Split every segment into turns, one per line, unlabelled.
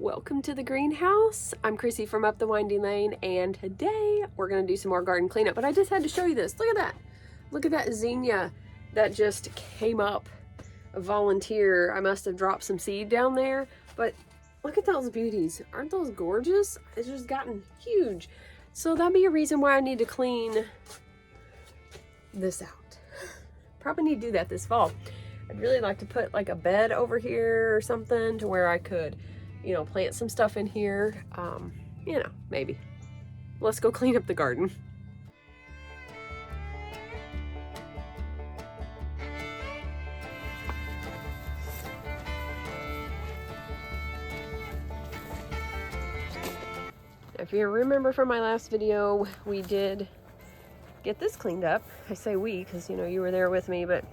Welcome to the greenhouse. I'm Chrissy from Up the Winding Lane, and today we're gonna do some more garden cleanup, but I just had to show you this. Look at that. Look at that zinnia that just came up. A volunteer. I must have dropped some seed down there, but look at those beauties. Aren't those gorgeous? It's just gotten huge. So that'd be a reason why I need to clean this out. Probably need to do that this fall. I'd really like to put like a bed over here or something to where I could, you know, plant some stuff in here. You know, maybe. Let's go clean up the garden. If you remember from my last video, we did get this cleaned up. I say we because, you know, you were there with me, but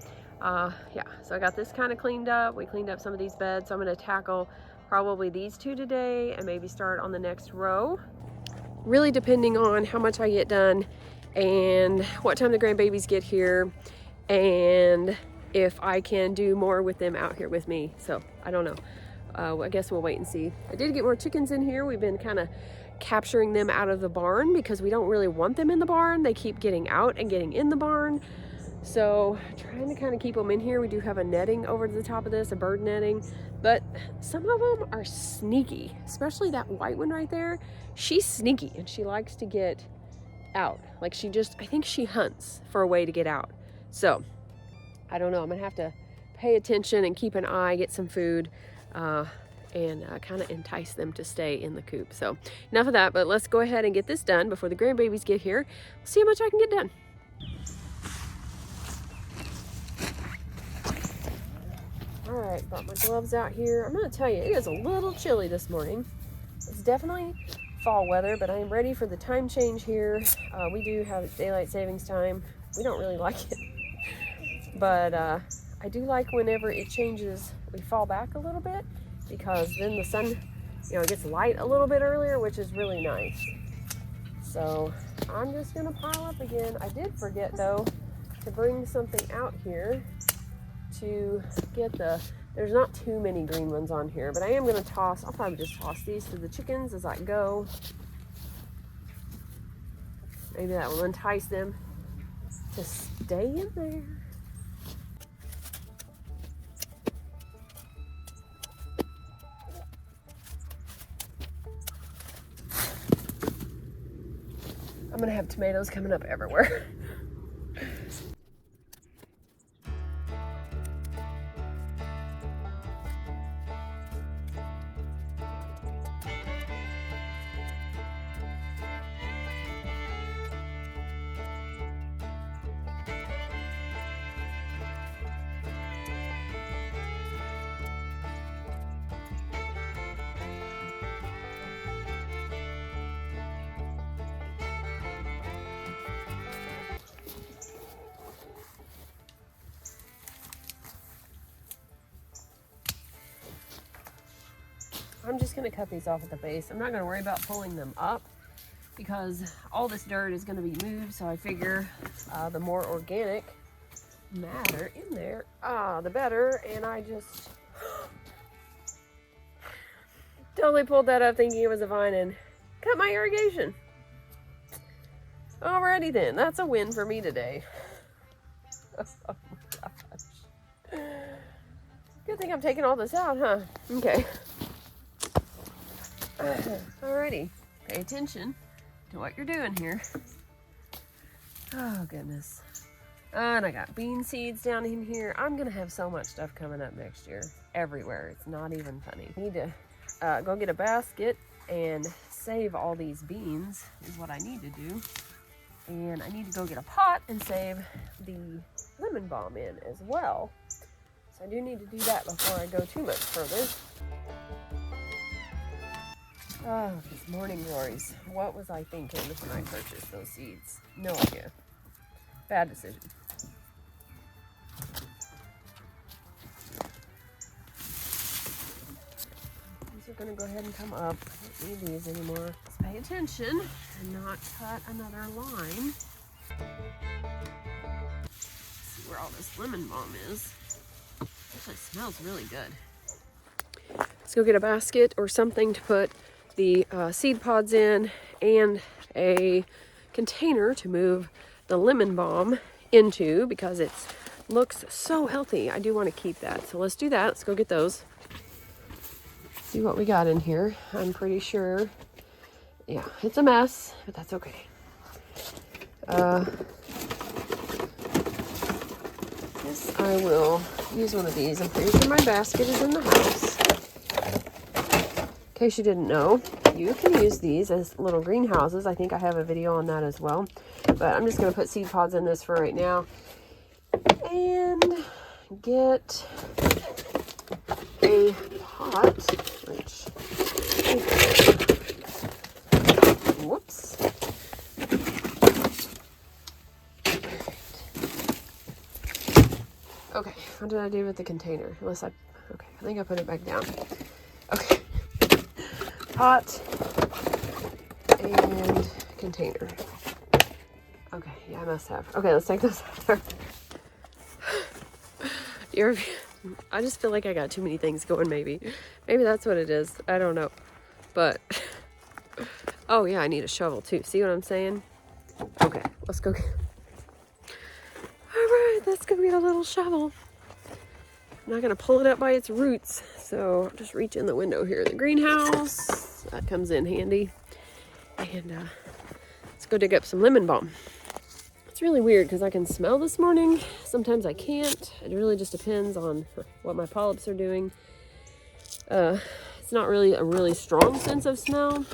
yeah, so I got this kind of cleaned up. We cleaned up some of these beds, so I'm going to tackle probably these two today and maybe start on the next row. Really depending on how much I get done and what time the grandbabies get here and if I can do more with them out here with me. So I don't know. I guess we'll wait and see. I did get more chickens in here. We've been kind of capturing them out of the barn because we don't really want them in the barn. They keep getting out and getting in the barn. So trying to kind of keep them in here. We do have a netting over to the top of this, a bird netting, but some of them are sneaky, especially that white one right there. She's sneaky and she likes to get out. Like she just, I think she hunts for a way to get out. So I don't know, I'm gonna have to pay attention and keep an eye, get some food, and kind of entice them to stay in the coop. So enough of that, but let's go ahead and get this done before the grandbabies get here. See how much I can get done. All right, got my gloves out here. I'm gonna tell you, it is a little chilly this morning. It's definitely fall weather, but I am ready for the time change here. We do have daylight savings time. We don't really like it, but I do like whenever it changes, we fall back a little bit, because then the sun, you know, gets light a little bit earlier, which is really nice. So I'm just gonna pile up again. I did forget though to bring something out here to get there's not too many green ones on here, but I am gonna toss, I'll probably just toss these to the chickens as I go. Maybe that will entice them to stay in there. I'm gonna have tomatoes coming up everywhere. I'm just gonna cut these off at the base. I'm not gonna worry about pulling them up because all this dirt is gonna be moved, so I figure the more organic matter in there, the better. And I just totally pulled that up thinking it was a vine and cut my irrigation. Alrighty then, that's a win for me today. Oh my gosh. Good thing I'm taking all this out, huh? Okay. Alrighty, pay attention to what you're doing here. Oh goodness. And I got bean seeds down in here. I'm gonna have so much stuff coming up next year everywhere. It's not even funny. I need to go get a basket and save all these beans is what I need to do. And I need to go get a pot and save the lemon balm in as well. So I do need to do that before I go too much further. Oh, these morning glories. What was I thinking when I purchased those seeds? No idea. Bad decision. These are going to go ahead and come up. I don't need these anymore. Let's pay attention and not cut another line. Let's see where all this lemon balm is. Actually, it smells really good. Let's go get a basket or something to put the seed pods in, and a container to move the lemon balm into, because it looks so healthy. I do want to keep that. So let's do that. Let's go get those. See what we got in here. I'm pretty sure, yeah, it's a mess, but that's okay. Yes, I will use one of these. I'm pretty sure my basket is in the house. In case you didn't know, you can use these as little greenhouses. I think I have a video on that as well. But I'm just going to put seed pods in this for right now. And get a pot, which, whoops. Okay, what did I do with the container? Okay, I think I put it back down. Okay, pot and container. Okay, yeah, I must have. Okay, let's take this out there. I just feel like I got too many things going, maybe. Maybe that's what it is. I don't know. But, oh yeah, I need a shovel too. See what I'm saying? Okay, let's go. Alright, let's go get a little shovel. I'm not going to pull it up by its roots, so I'll just reach in the window here. The greenhouse, that comes in handy. And let's go dig up some lemon balm. It's really weird because I can smell this morning. Sometimes I can't. It really just depends on what my polyps are doing. It's not really a really strong sense of smell.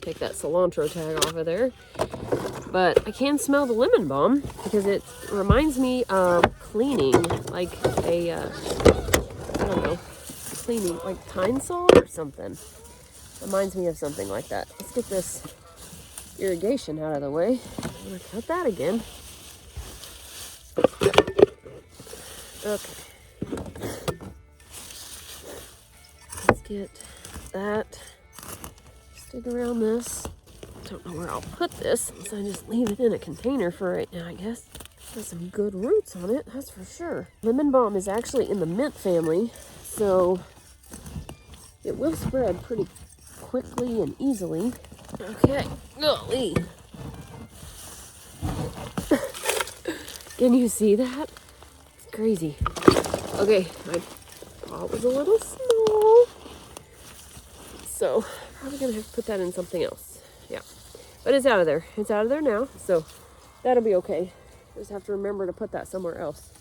Take that cilantro tag off of there. But I can smell the lemon balm because it reminds me of cleaning, like a, I don't know, cleaning, like Pine Sol or something. Reminds me of something like that. Let's get this irrigation out of the way. I'm gonna cut that again. Okay. Let's get that. Stick around this. Don't know where I'll put this, so I just leave it in a container for right now, I guess. Got some good roots on it, that's for sure. Lemon balm is actually in the mint family, so it will spread pretty quickly and easily. Okay, golly. Can you see that? It's crazy. Okay, my pot was a little small, so probably gonna have to put that in something else. Yeah, but it's out of there. It's out of there now, so that'll be okay. Just have to remember to put that somewhere else.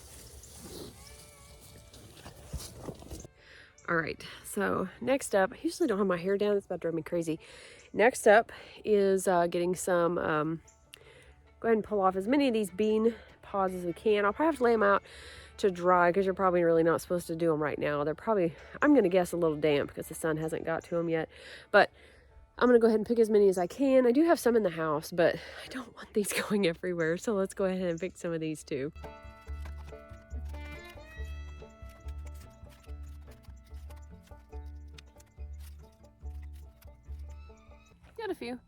All right, so next up, I usually don't have my hair down. It's about to drive me crazy. Next up is getting some, go ahead and pull off as many of these bean pods as we can. I'll probably have to lay them out to dry because you're probably really not supposed to do them right now. They're probably, I'm going to guess, a little damp because the sun hasn't got to them yet. But I'm going to go ahead and pick as many as I can. I do have some in the house, but I don't want these going everywhere. So let's go ahead and pick some of these too. Got a few.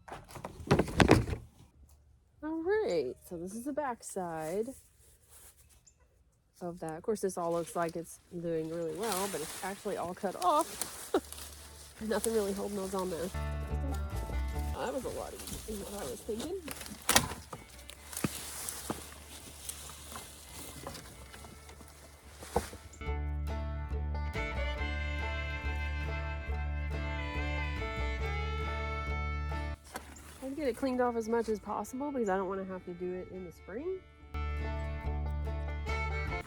All right, so this is the back side of that. Of course, this all looks like it's doing really well, but it's actually all cut off. Nothing really holding those on there. That was a lot easier than what I was thinking. I'd get it cleaned off as much as possible because I don't want to have to do it in the spring.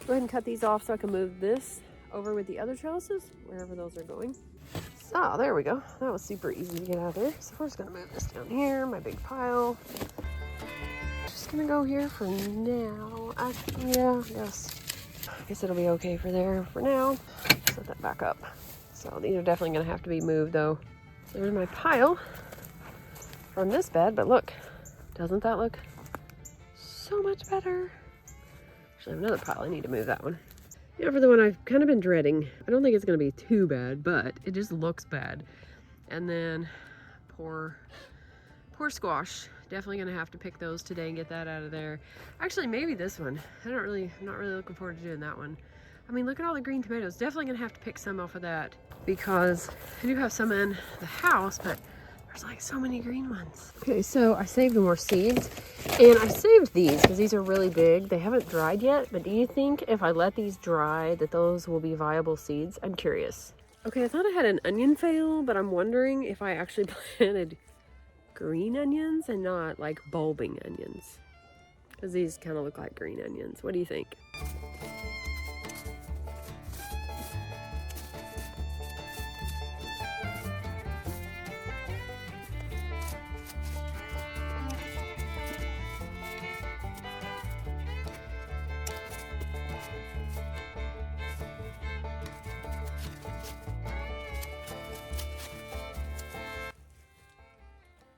Go ahead and cut these off so I can move this over with the other trellises, wherever those are going. So there we go. That was super easy to get out of there. So we're just gonna move this down here, my big pile. Just gonna go here for now. Yeah, I guess it'll be okay for there for now. Set that back up. So these are definitely gonna have to be moved though. So there's my pile from this bed, but look, doesn't that look so much better? Actually, I have another pile. I need to move that one. Yeah, for the one I've kind of been dreading. I don't think it's going to be too bad, but it just looks bad. And then poor squash. Definitely going to have to pick those today and get that out of there. Actually, maybe this one. I'm not really looking forward to doing that one. I mean, look at all the green tomatoes. Definitely gonna have to pick some off of that because I do have some in the house, but there's like so many green ones. Okay, so I saved more seeds, and I saved these because these are really big. They haven't dried yet, but do you think if I let these dry that those will be viable seeds? I'm curious. Okay, I thought I had an onion fail, but I'm wondering if I actually planted green onions and not like bulbing onions, because these kind of look like green onions. What do you think?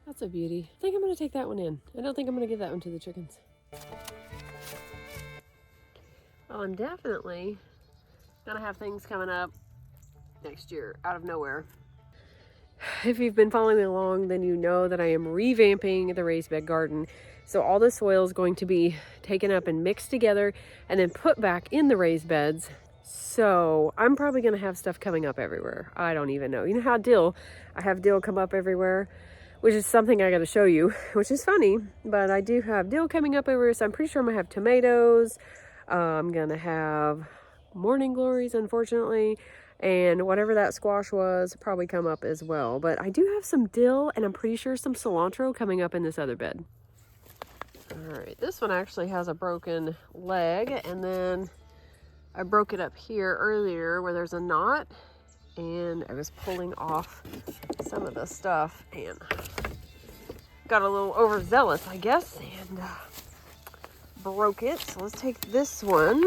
That's a beauty. I think I'm going to take that one in. I don't think I'm going to give that one to the chickens. Well, I'm definitely going to have things coming up next year out of nowhere. If you've been following me along, then you know that I am revamping the raised bed garden. So all the soil is going to be taken up and mixed together and then put back in the raised beds. So I'm probably going to have stuff coming up everywhere. I don't even know. You know how I have dill come up everywhere, which is something I got to show you, which is funny, but I do have dill coming up everywhere. So I'm pretty sure I'm gonna have tomatoes. I'm gonna have morning glories, unfortunately, and whatever that squash was probably come up as well. But I do have some dill, and I'm pretty sure some cilantro coming up in this other bed. All right, this one actually has a broken leg, and then I broke it up here earlier where there's a knot, and I was pulling off some of the stuff and got a little overzealous, I guess, and broke it. So let's take this one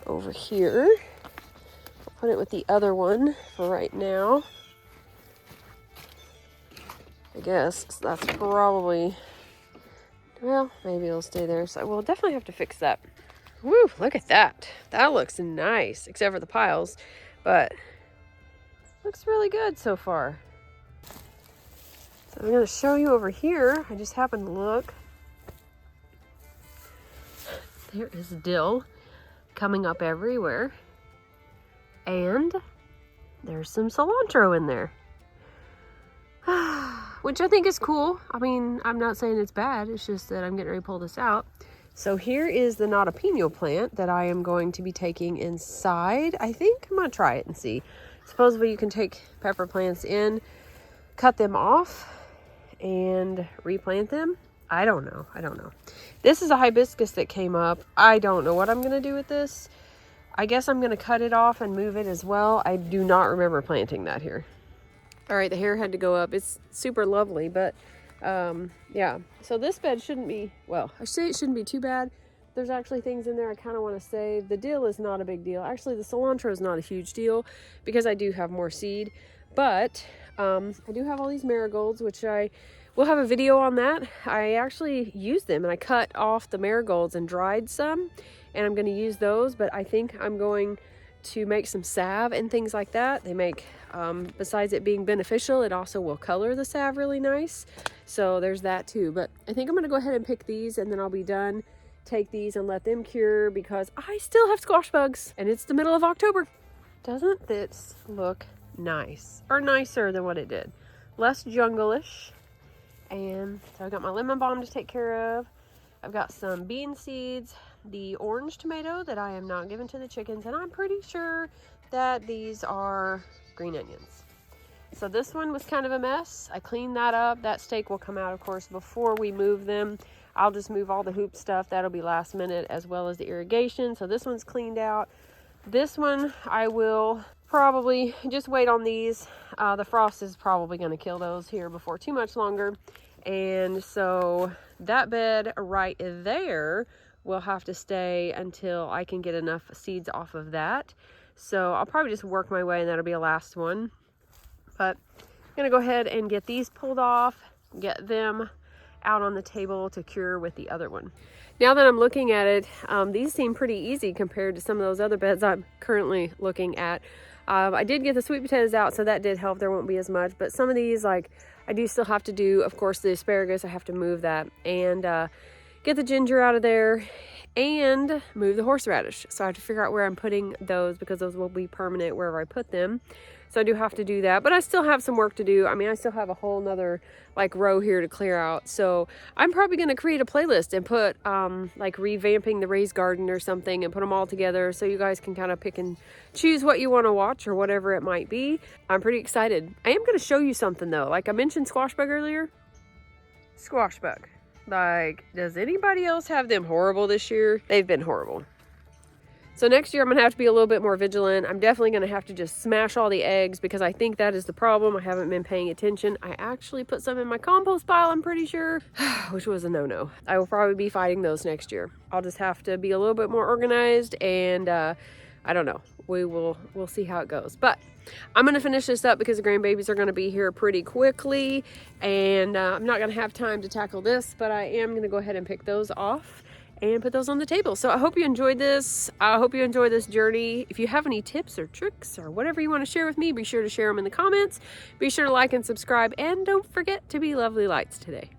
over here. I'll put it with the other one for right now. I guess that's probably, well, maybe it'll stay there. So we'll definitely have to fix that. Woo, look at that. That looks nice, except for the piles, but looks really good so far. So I'm going to show you over here. I just happened to look. There is dill coming up everywhere. And there's some cilantro in there. Which I think is cool. I mean, I'm not saying it's bad. It's just that I'm getting ready to pull this out. So here is the jalapeno plant that I am going to be taking inside. I think I'm going to try it and see. Supposedly you can take pepper plants in, cut them off, and replant them. I don't know. This is a hibiscus that came up. I don't know what I'm going to do with this. I guess I'm going to cut it off and move it as well. I do not remember planting that here. All right, the hair had to go up. It's super lovely, but yeah. So this bed shouldn't be, well, I say it shouldn't be too bad. There's actually things in there I kind of want to save. The dill is not a big deal. Actually, the cilantro is not a huge deal because I do have more seed. But I do have all these marigolds, which I will have a video on that. I actually used them and I cut off the marigolds and dried some. And I'm going to use those, but I think I'm going to make some salve and things like that. They make, besides it being beneficial, it also will color the salve really nice. So there's that too. But I think I'm going to go ahead and pick these and then I'll be done. Take these and let them cure because I still have squash bugs and it's the middle of October. Doesn't this look nice? Or nicer than what it did? Less jungle-ish. And so I got my lemon balm to take care of. I've got some bean seeds, the orange tomato that I am not giving to the chickens, and I'm pretty sure that these are green onions. So this one was kind of a mess. I cleaned that up. That steak will come out, of course, before we move them. I'll just move all the hoop stuff. That'll be last minute, as well as the irrigation. So this one's cleaned out. This one, I will probably just wait on these. The frost is probably going to kill those here before too much longer. And so that bed right there will have to stay until I can get enough seeds off of that. So I'll probably just work my way and that'll be a last one. But I'm going to go ahead and get these pulled off, get them out on the table to cure with the other one. Now that I'm looking at it, these seem pretty easy compared to some of those other beds I'm currently looking at. I did get the sweet potatoes out, so that did help. There won't be as much, but some of these, like, I do still have to do, of course, the asparagus. I have to move that. And get the ginger out of there, and move the horseradish. So I have to figure out where I'm putting those because those will be permanent wherever I put them. So I do have to do that, but I still have some work to do. I mean, I still have a whole nother like row here to clear out. So I'm probably going to create a playlist and put like revamping the raised garden or something and put them all together so you guys can kind of pick and choose what you want to watch or whatever it might be. I'm pretty excited. I am going to show you something though. Like I mentioned squash bug earlier. Squash bug. Like, does anybody else have them horrible this year? They've been horrible. So next year I'm gonna have to be a little bit more vigilant. I'm definitely gonna have to just smash all the eggs because I think that is the problem. I haven't been paying attention. I actually put some in my compost pile, I'm pretty sure, which was a no-no. I will probably be fighting those next year. I'll just have to be a little bit more organized, and I don't know. We'll see how it goes. But I'm gonna finish this up because the grandbabies are gonna be here pretty quickly, and I'm not gonna have time to tackle this, but I am gonna go ahead and pick those off and put those on the table. So I hope you enjoyed this. I hope you enjoy this journey. If you have any tips or tricks or whatever you want to share with me, be sure to share them in the comments. Be sure to like and subscribe, and don't forget to be lovely lights today.